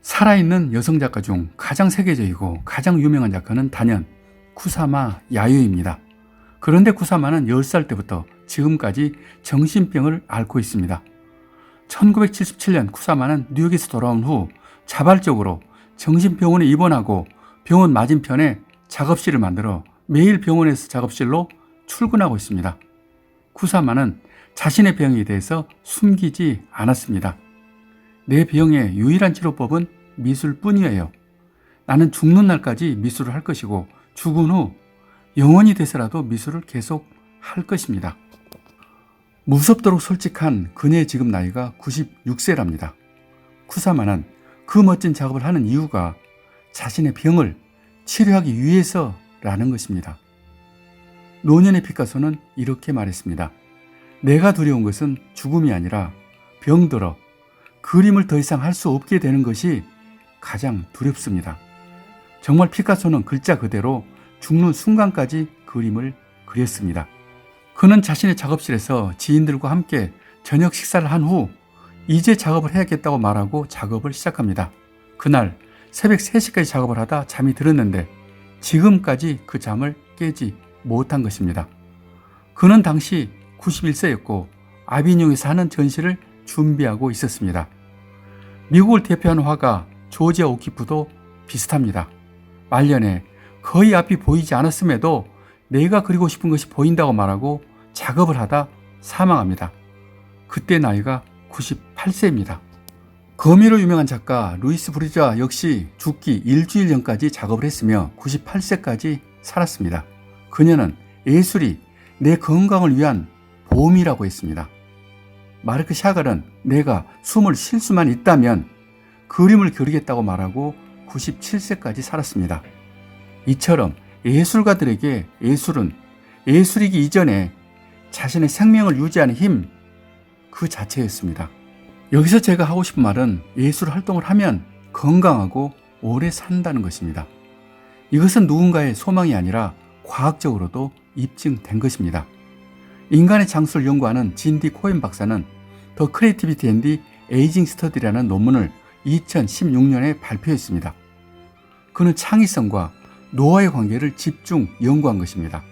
살아있는 여성 작가 중 가장 세계적이고 가장 유명한 작가는 단연 쿠사마 야요입니다. 그런데 쿠사마는 10살 때부터 지금까지 정신병을 앓고 있습니다. 1977년 쿠사마는 뉴욕에서 돌아온 후 자발적으로 정신병원에 입원하고 병원 맞은편에 작업실을 만들어 매일 병원에서 작업실로 출근하고 있습니다. 쿠사마는 자신의 병에 대해서 숨기지 않았습니다. 내 병의 유일한 치료법은 미술뿐이에요. 나는 죽는 날까지 미술을 할 것이고 죽은 후 영원히 돼서라도 미술을 계속 할 것입니다. 무섭도록 솔직한 그녀의 지금 나이가 96세랍니다. 쿠사마는 그 멋진 작업을 하는 이유가 자신의 병을 치료하기 위해서라는 것입니다. 노년의 피카소는 이렇게 말했습니다. 내가 두려운 것은 죽음이 아니라 병들어 그림을 더 이상 할 수 없게 되는 것이 가장 두렵습니다. 정말 피카소는 글자 그대로 죽는 순간까지 그림을 그렸습니다. 그는 자신의 작업실에서 지인들과 함께 저녁 식사를 한 후 이제 작업을 해야겠다고 말하고 작업을 시작합니다. 그날 새벽 3시까지 작업을 하다 잠이 들었는데 지금까지 그 잠을 깨지 못한 것입니다. 그는 당시 91세였고 아비뇽에서 하는 전시를 준비하고 있었습니다. 미국을 대표하는 화가 조지아 오키프도 비슷합니다. 말년에 거의 앞이 보이지 않았음에도 내가 그리고 싶은 것이 보인다고 말하고 작업을 하다 사망합니다. 그때 나이가 98세입니다. 거미로 유명한 작가 루이스 브리자 역시 죽기 일주일 전까지 작업을 했으며 98세까지 살았습니다. 그녀는 예술이 내 건강을 위한 보험이라고 했습니다. 마르크 샤갈은 내가 숨을 쉴 수만 있다면 그림을 그리겠다고 말하고 97세까지 살았습니다. 이처럼 예술가들에게 예술은 예술이기 이전에 자신의 생명을 유지하는 힘 그 자체였습니다. 여기서 제가 하고 싶은 말은 예술 활동을 하면 건강하고 오래 산다는 것입니다. 이것은 누군가의 소망이 아니라 과학적으로도 입증된 것입니다. 인간의 장수를 연구하는 진디 코엔 박사는 더 크리에이티비티 앤 디 에이징 스터디라는 논문을 2016년에 발표했습니다. 그는 창의성과 노화의 관계를 집중 연구한 것입니다.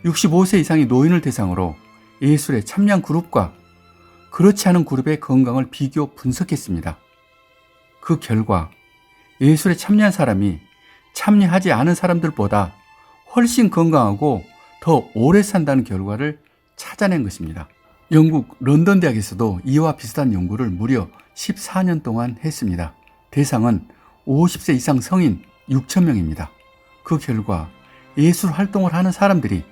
65세 이상의 노인을 대상으로 예술에 참여한 그룹과 그렇지 않은 그룹의 건강을 비교 분석했습니다. 그 결과 예술에 참여한 사람이 참여하지 않은 사람들보다 훨씬 건강하고 더 오래 산다는 결과를 찾아낸 것입니다. 영국 런던 대학에서도 이와 비슷한 연구를 무려 14년 동안 했습니다. 대상은 50세 이상 성인 6,000명입니다. 그 결과 예술 활동을 하는 사람들이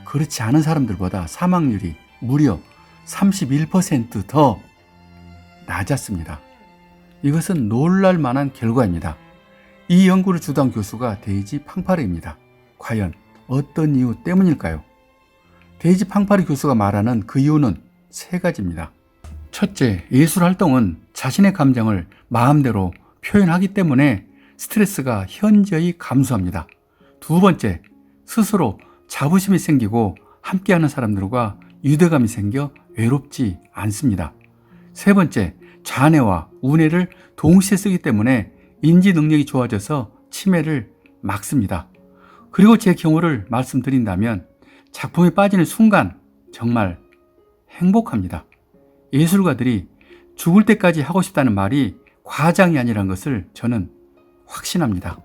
그렇지 않은 사람들보다 사망률이 무려 31% 더 낮았습니다. 이것은 놀랄 만한 결과입니다. 이 연구를 주도한 교수가 데이지 팡파르입니다. 과연 어떤 이유 때문일까요? 데이지 팡파르 교수가 말하는 그 이유는 3가지입니다. 첫째, 예술 활동은 자신의 감정을 마음대로 표현하기 때문에 스트레스가 현저히 감소합니다. 두 번째, 스스로 자부심이 생기고 함께하는 사람들과 유대감이 생겨 외롭지 않습니다. 세 번째, 좌뇌와 우뇌를 동시에 쓰기 때문에 인지 능력이 좋아져서 치매를 막습니다. 그리고 제 경우를 말씀드린다면 작품에 빠지는 순간 정말 행복합니다. 예술가들이 죽을 때까지 하고 싶다는 말이 과장이 아니란 것을 저는 확신합니다.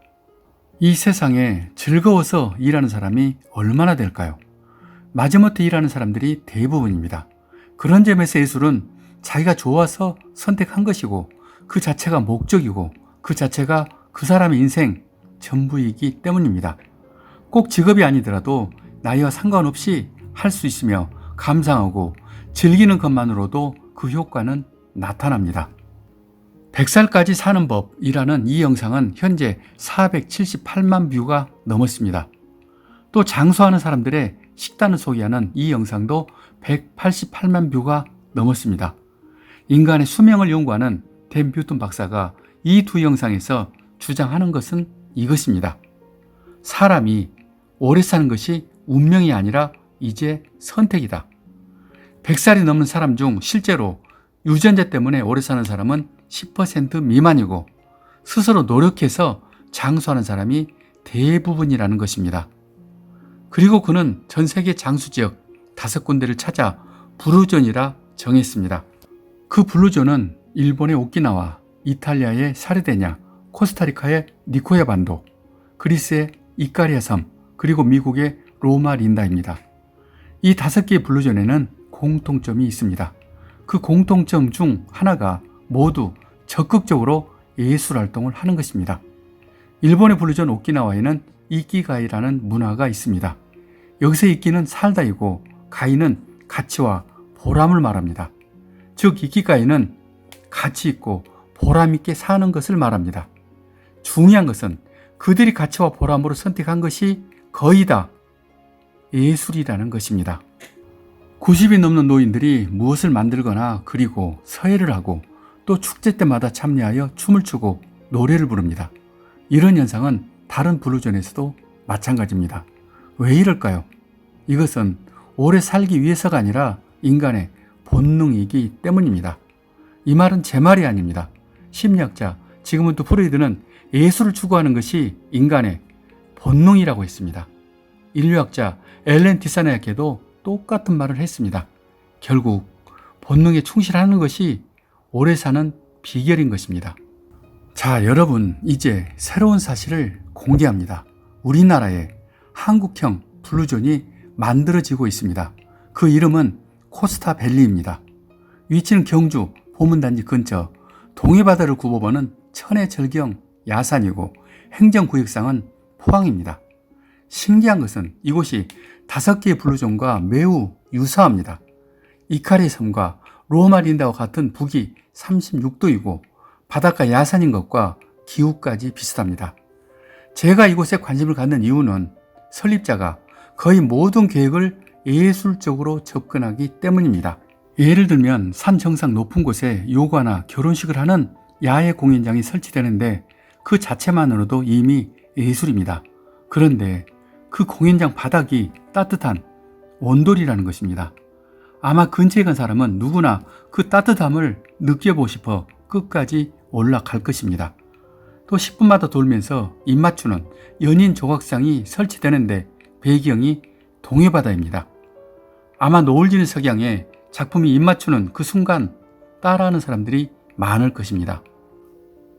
이 세상에 즐거워서 일하는 사람이 얼마나 될까요? 마지못해 일하는 사람들이 대부분입니다. 그런 점에서 예술은 자기가 좋아서 선택한 것이고 그 자체가 목적이고 그 자체가 그 사람의 인생 전부이기 때문입니다. 꼭 직업이 아니더라도 나이와 상관없이 할 수 있으며 감상하고 즐기는 것만으로도 그 효과는 나타납니다. 100살까지 사는 법이라는 이 영상은 현재 478만 뷰가 넘었습니다. 또 장수하는 사람들의 식단을 소개하는 이 영상도 188만 뷰가 넘었습니다. 인간의 수명을 연구하는 댄 뷰튼 박사가 이 두 영상에서 주장하는 것은 이것입니다. 사람이 오래 사는 것이 운명이 아니라 이제 선택이다. 100살이 넘는 사람 중 실제로 유전자 때문에 오래 사는 사람은 10% 미만이고 스스로 노력해서 장수하는 사람이 대부분이라는 것입니다. 그리고 그는 전 세계 장수지역 5군데를 찾아 블루존이라 정했습니다. 그 블루존은 일본의 오키나와, 이탈리아의 사르데냐, 코스타리카의 니코야 반도, 그리스의 이카리아 섬, 그리고 미국의 로마 린다입니다. 이 5개의 블루존에는 공통점이 있습니다. 그 공통점 중 하나가 모두 적극적으로 예술 활동을 하는 것입니다. 일본의 블루존 오키나와에는 이키가이라는 문화가 있습니다. 여기서 이키는 살다이고 가이는 가치와 보람을 말합니다. 즉 이키가이는 가치 있고 보람 있게 사는 것을 말합니다. 중요한 것은 그들이 가치와 보람으로 선택한 것이 거의 다 예술이라는 것입니다. 90이 넘는 노인들이 무엇을 만들거나 그리고 서예를 하고 또 축제 때마다 참여하여 춤을 추고 노래를 부릅니다. 이런 현상은 다른 블루존에서도 마찬가지입니다. 왜 이럴까요? 이것은 오래 살기 위해서가 아니라 인간의 본능이기 때문입니다. 이 말은 제 말이 아닙니다. 심리학자 지그문드 프로이드는 예술을 추구하는 것이 인간의 본능이라고 했습니다. 인류학자 엘렌 디사네아께도 똑같은 말을 했습니다. 결국 본능에 충실하는 것이 오래 사는 비결인 것입니다. 자, 여러분, 이제 새로운 사실을 공개합니다. 우리나라에 한국형 블루존이 만들어지고 있습니다. 그 이름은 코스타밸리입니다. 위치는 경주 보문단지 근처 동해바다를 굽어보는 천혜절경 야산이고 행정구역상은 포항입니다. 신기한 것은 이곳이 5개의 블루존과 매우 유사합니다. 이카리아 섬과 로마 린다와 같은 북위 36도이고 바닷가 야산인 것과 기후까지 비슷합니다. 제가 이곳에 관심을 갖는 이유는 설립자가 거의 모든 계획을 예술적으로 접근하기 때문입니다. 예를 들면 산 정상 높은 곳에 요가나 결혼식을 하는 야외 공연장이 설치되는데 그 자체만으로도 이미 예술입니다. 그런데 그 공연장 바닥이 따뜻한 온돌이라는 것입니다. 아마 근처에 간 사람은 누구나 그 따뜻함을 느껴보고 싶어 끝까지 올라갈 것입니다. 또 10분마다 돌면서 입 맞추는 연인 조각상이 설치되는데 배경이 동해바다입니다. 아마 노을 지는 석양에 작품이 입 맞추는 그 순간 따라하는 사람들이 많을 것입니다.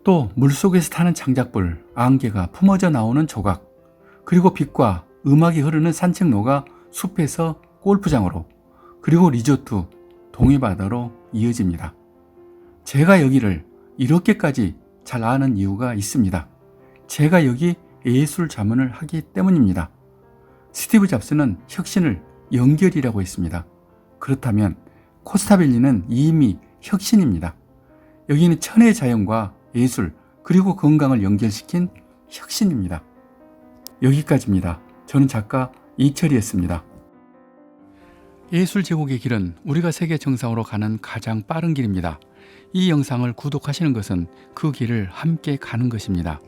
또 물속에서 타는 장작불, 안개가 품어져 나오는 조각, 그리고 빛과 음악이 흐르는 산책로가 숲에서 골프장으로, 그리고 리조트, 동해바다로 이어집니다. 제가 여기를 이렇게까지 잘 아는 이유가 있습니다. 제가 여기 예술 자문을 하기 때문입니다. 스티브 잡스는 혁신을 연결이라고 했습니다. 그렇다면 코스타밸리는 이미 혁신입니다. 여기는 천혜의 자연과 예술 그리고 건강을 연결시킨 혁신입니다. 여기까지입니다. 저는 작가 이철이었습니다. 예술 제국의 길은 우리가 세계 정상으로 가는 가장 빠른 길입니다. 이 영상을 구독하시는 것은 그 길을 함께 가는 것입니다.